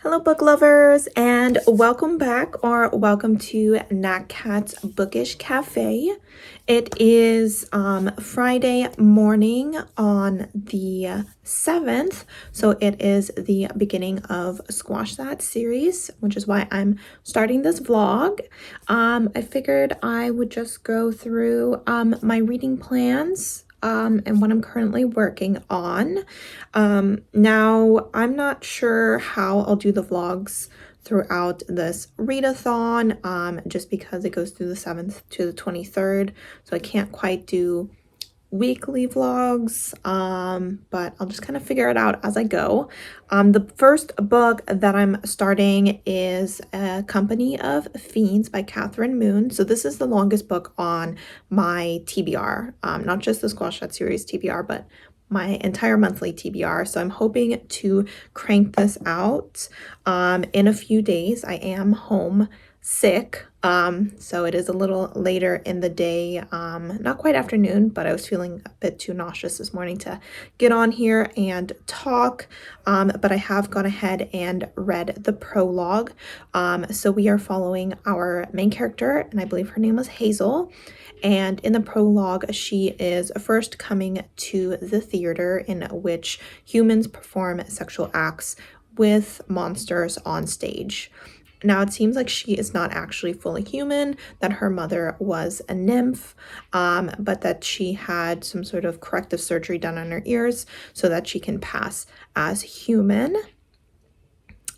Hello, book lovers, and welcome back or welcome to Nat Cat's Bookish Cafe. It is Friday morning on the 7th, so it is the beginning of Squash That series, which is why I'm starting this vlog. I figured I would just go through my reading plans and what I'm currently working on. Now, I'm not sure how I'll do the vlogs throughout this readathon, just because it goes through the 7th to the 23rd, so I can't quite do weekly vlogs, but I'll just kind of figure it out as I go. The first book that I'm starting is A Company of Fiends by Catherine Moon. So this is the longest book on my TBR, not just the Squash That series TBR, but my entire monthly TBR. So I'm hoping to crank this out in a few days. I am home sick, so it is a little later in the day, not quite afternoon, but I was feeling a bit too nauseous this morning to get on here and talk, but I have gone ahead and read the prologue. So we are following our main character, and I believe her name was Hazel. And in the prologue, she is first coming to the theater in which humans perform sexual acts with monsters on stage. Now, it seems like she is not actually fully human, that her mother was a nymph, but that she had some sort of corrective surgery done on her ears so that she can pass as human.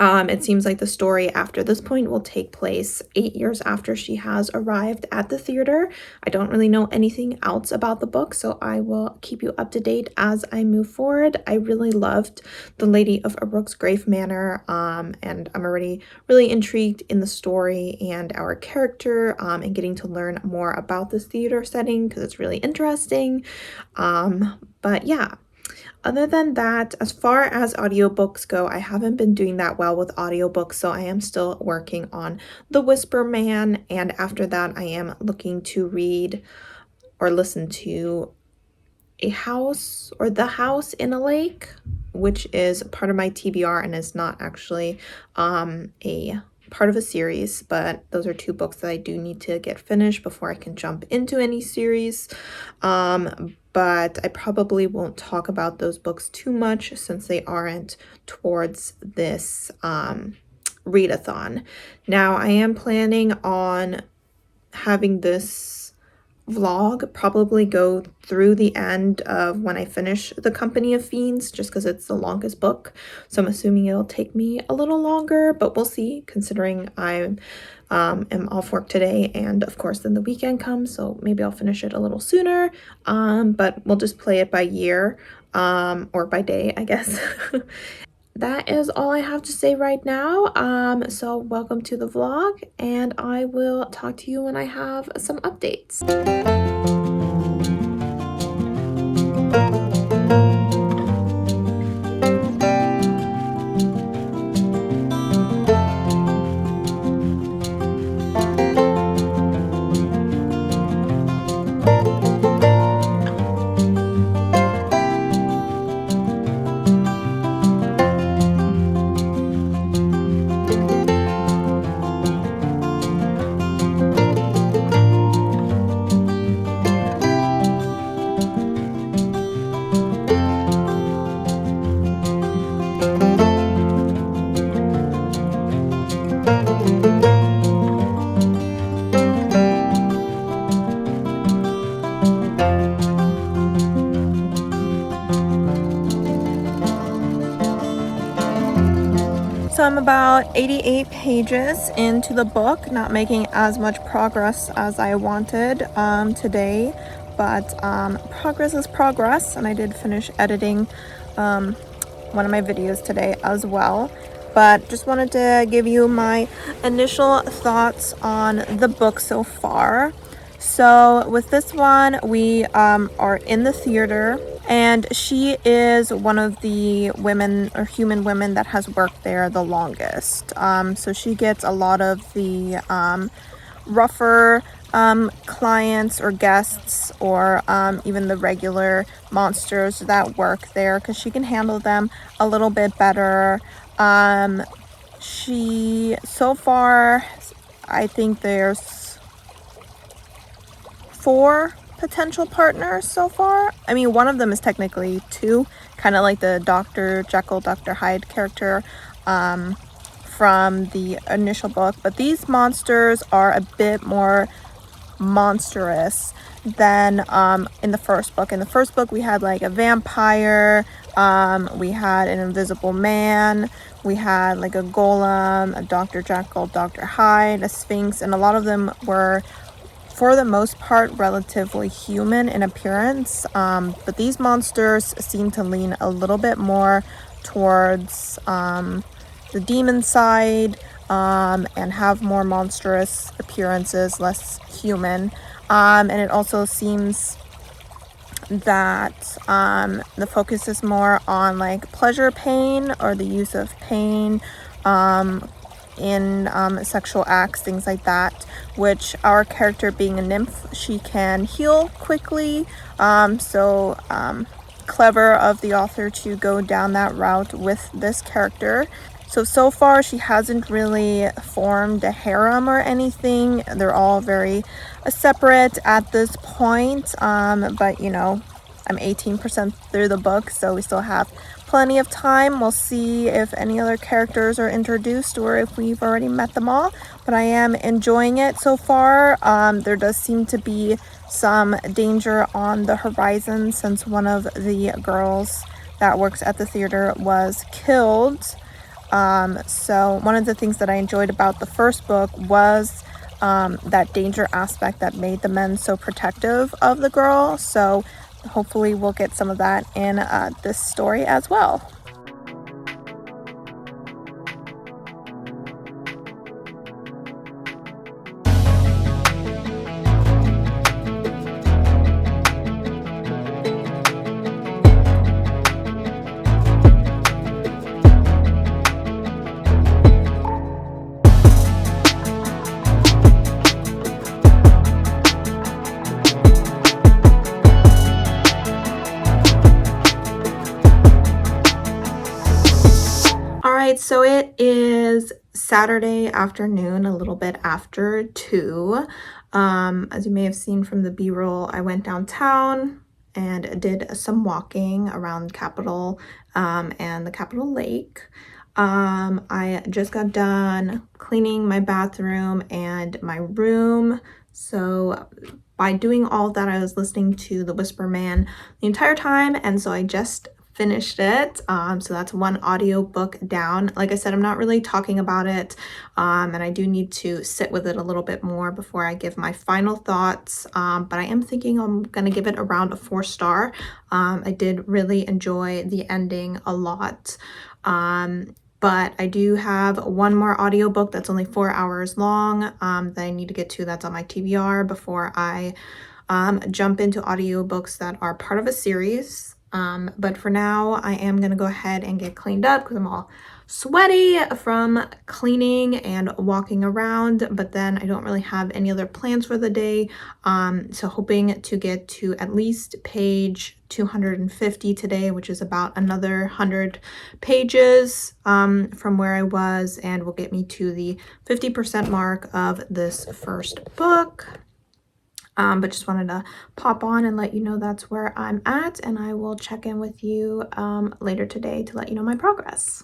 It seems like the story after this point will take place 8 years after she has arrived at the theater. I don't really know anything else about the book, so I will keep you up to date as I move forward. I really loved The Lady of Rook's Grave Manor, and I'm already really intrigued in the story and our character, and getting to learn more about this theater setting because it's really interesting. But yeah. Other than that, as far as audiobooks go, I haven't been doing that well with audiobooks, so I am still working on The Whisper Man, and after that I am looking to read or listen to The House in a Lake, which is part of my TBR and is not actually a part of a series, but those are two books that I do need to get finished before I can jump into any series. But I probably won't talk about those books too much since they aren't towards this readathon. Now, I am planning on having this vlog probably go through the end of when I finish The Company of Fiends, just because it's the longest book. So I'm assuming it'll take me a little longer, but we'll see, considering I am off work today, and of course then the weekend comes, so maybe I'll finish it a little sooner, but we'll just play it by year, or by day, I guess. That is all I have to say right now. So welcome to the vlog, and I will talk to you when I have some updates. So I'm about 88 pages into the book, not making as much progress as I wanted today, but progress is progress, and I did finish editing one of my videos today as well. But just wanted to give you my initial thoughts on the book so far. So with this one, we are in the theater, and she is one of the women or human women that has worked there the longest. So she gets a lot of the rougher clients or guests, or even the regular monsters that work there, because she can handle them a little bit better. so far, I think there's 4 potential partners so far. I mean, one of them is technically 2, kind of like the Dr. Jekyll, Dr. Hyde character from the initial book, but these monsters are a bit more monstrous than in the first book. In the first book, we had like a vampire, we had an invisible man, we had like a golem, a Dr. Jekyll, Dr. Hyde, a sphinx, and a lot of them were, for the most part, relatively human in appearance, but these monsters seem to lean a little bit more towards the demon side, and have more monstrous appearances, less human, and it also seems that the focus is more on like pleasure pain, or the use of pain in sexual acts, things like that, which our character, being a nymph, she can heal quickly, so clever of the author to go down that route with this character. So far she hasn't really formed a harem or anything. They're all very separate at this point, but you know, I'm 18% through the book, so we still have plenty of time. We'll see if any other characters are introduced or if we've already met them all, but I am enjoying it so far. There does seem to be some danger on the horizon, since one of the girls that works at the theater was killed. So one of the things that I enjoyed about the first book was that danger aspect that made the men so protective of the girl. So hopefully we'll get some of that in this story as well. Alright, so it is Saturday afternoon, a little bit after 2. As you may have seen from the B-roll, I went downtown and did some walking around Capitol and the Capitol Lake. I just got done cleaning my bathroom and my room. So by doing all of that, I was listening to The Whisper Man the entire time, and so I just finished it. So that's one audiobook down. Like I said, I'm not really talking about it, and I do need to sit with it a little bit more before I give my final thoughts, but I am thinking I'm gonna give it around a 4-star. I did really enjoy the ending a lot, but I do have one more audiobook that's only 4 hours long that I need to get to, that's on my TBR, before I jump into audiobooks that are part of a series. But for now, I am going to go ahead and get cleaned up because I'm all sweaty from cleaning and walking around, but then I don't really have any other plans for the day. So hoping to get to at least page 250 today, which is about another 100 pages from where I was, and will get me to the 50% mark of this first book. But just wanted to pop on and let you know that's where I'm at, and I will check in with you later today to let you know my progress.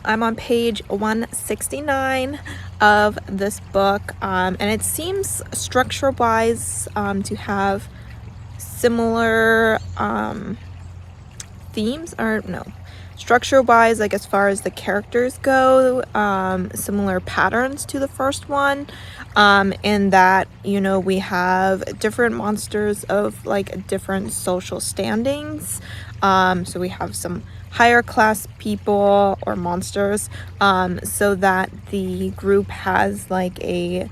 I'm on page 169 of this book, and it seems structure-wise to have similar themes, or no, structure-wise, like as far as the characters go, similar patterns to the first one, in that, you know, we have different monsters of like different social standings. So we have some higher class people or monsters, so that the group has like a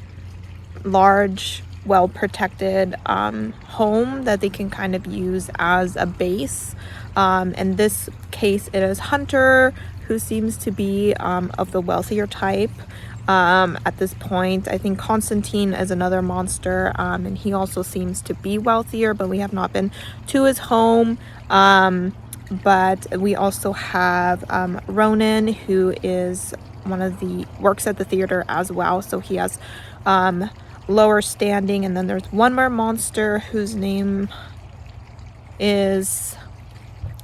large, well protected home that they can kind of use as a base. In this case, it is Hunter, who seems to be of the wealthier type. At this point, I think Constantine is another monster, and he also seems to be wealthier, but we have not been to his home. But we also have Ronan, who is works at the theater as well, so he has lower standing. And then there's one more monster whose name is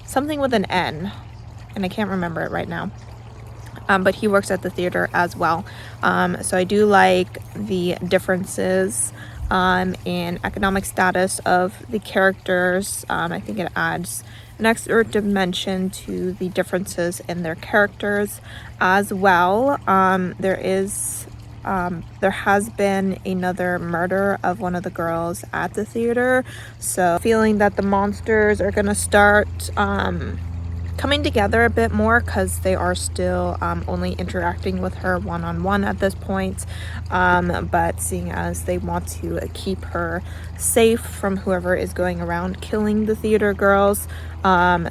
something with an N, and I can't remember it right now. But he works at the theater as well. So I do like the differences in economic status of the characters. I think it adds an extra dimension to the differences in their characters as well. There has been another murder of one of the girls at the theater, so feeling that the monsters are gonna start coming together a bit more, because they are still only interacting with her one-on-one at this point, but seeing as they want to keep her safe from whoever is going around killing the theater girls,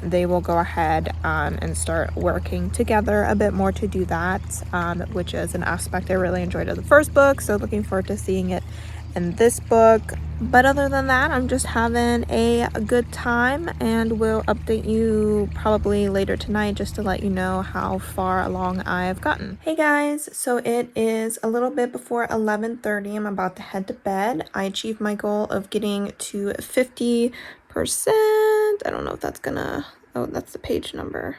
they will go ahead and start working together a bit more to do that, which is an aspect I really enjoyed of the first book, so looking forward to seeing it in this book. But other than that, I'm just having a good time, and will update you probably later tonight just to let you know how far along I've gotten. Hey guys, so it is a little bit before 11:30. I'm about to head to bed. I achieved my goal of getting to 50%. I don't know if that's gonna, oh, that's the page number.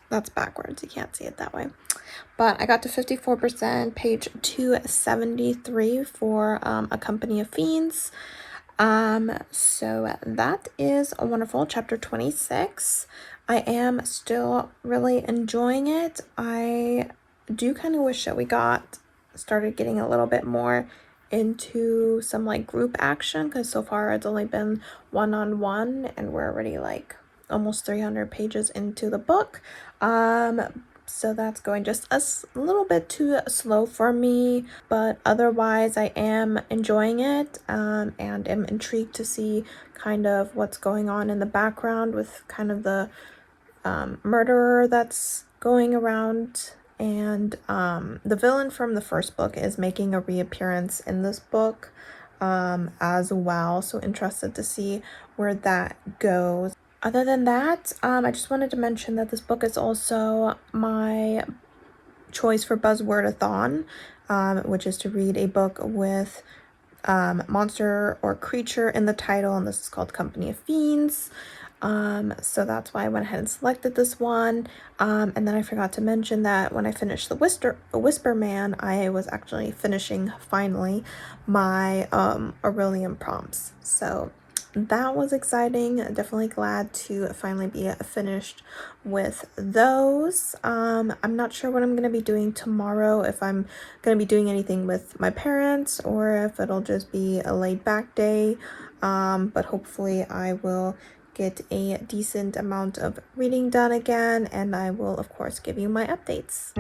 That's backwards, you can't see it that way. But I got to 54%, page 273 for A Company of Fiends. So that is wonderful. Chapter 26. I am still really enjoying it. I do kind of wish that we started getting a little bit more into some like group action, because so far it's only been one-on-one, and we're already like almost 300 pages into the book. So that's going just a little bit too slow for me, but otherwise I am enjoying it, and am intrigued to see kind of what's going on in the background with kind of the murderer that's going around. And the villain from the first book is making a reappearance in this book as well, so interested to see where that goes. Other than that, I just wanted to mention that this book is also my choice for Buzzwordathon, which is to read a book with monster or creature in the title, and this is called Company of Fiends. So that's why I went ahead and selected this one. And then I forgot to mention that when I finished the Whisper Man, I was actually finishing finally my Aurelian prompts. So that was exciting. Definitely glad to finally be finished with those. I'm not sure what I'm going to be doing tomorrow, if I'm going to be doing anything with my parents or if it'll just be a laid back day. But hopefully I will get a decent amount of reading done again, and I will of course give you my updates.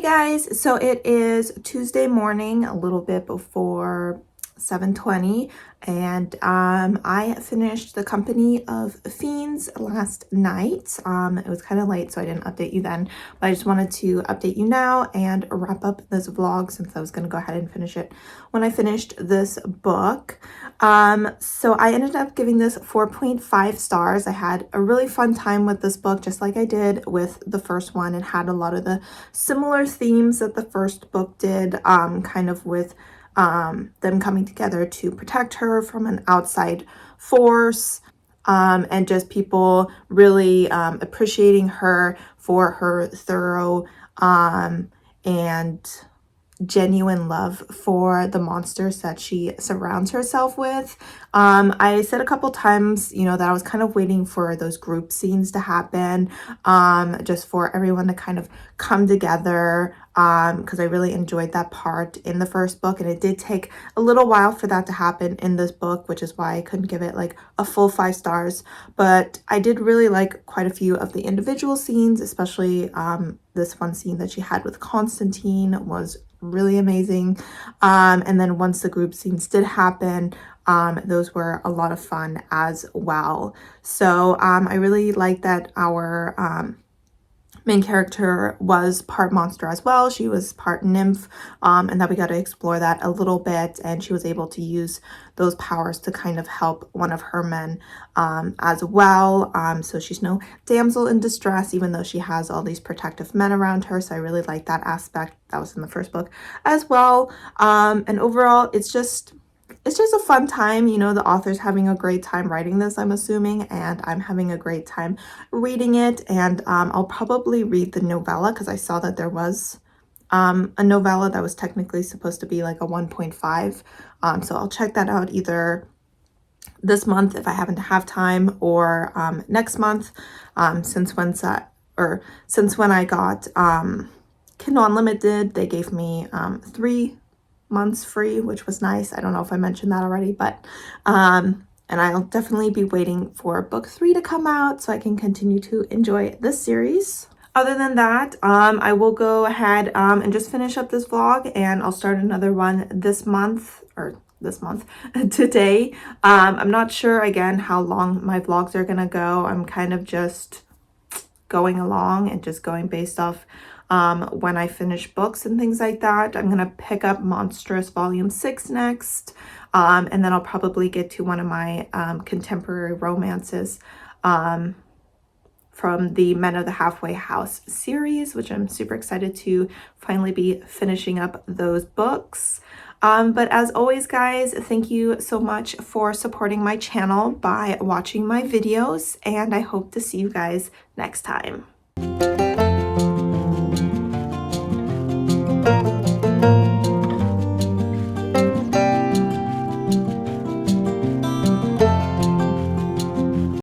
Guys, so it is Tuesday morning, a little bit before 7:20, and I finished The Company of Fiends last night. It was kind of late, so I didn't update you then, but I just wanted to update you now and wrap up this vlog, since I was going to go ahead and finish it when I finished this book. So I ended up giving this 4.5 stars. I had a really fun time with this book, just like I did with the first one, and had a lot of the similar themes that the first book did, kind of with them coming together to protect her from an outside force, and just people really appreciating her for her thorough and genuine love for the monsters that she surrounds herself with. I said a couple times, you know, that I was kind of waiting for those group scenes to happen, just for everyone to kind of come together, because I really enjoyed that part in the first book, and it did take a little while for that to happen in this book, which is why I couldn't give it like a full 5 stars. But I did really like quite a few of the individual scenes, especially this one scene that she had with Constantine was really amazing. And then once the group scenes did happen, those were a lot of fun as well. So I really like that our main character was part monster as well. She was part nymph, and that we got to explore that a little bit, and she was able to use those powers to kind of help one of her men as well. So she's no damsel in distress, even though she has all these protective men around her. So I really like that aspect. That was in the first book as well. And overall, it's just a fun time. You know, the author's having a great time writing this, I'm assuming, and I'm having a great time reading it. And I'll probably read the novella, because I saw that there was a novella that was technically supposed to be like a 1.5. So I'll check that out either this month if I happen to have time, or next month, since when I got Kindle Unlimited, they gave me 3 months free, which was nice. I don't know if I mentioned that already, but and I'll definitely be waiting for book 3 to come out so I can continue to enjoy this series. Other than that, I will go ahead and just finish up this vlog, and I'll start another one this month today. I'm not sure again how long my vlogs are gonna go. I'm kind of just going along and just going based off when I finish books and things like that. I'm gonna pick up Monstrous Volume 6 next, and then I'll probably get to one of my contemporary romances from the Men of the Halfway House series, which I'm super excited to finally be finishing up those books. But as always, guys, thank you so much for supporting my channel by watching my videos, and I hope to see you guys next time.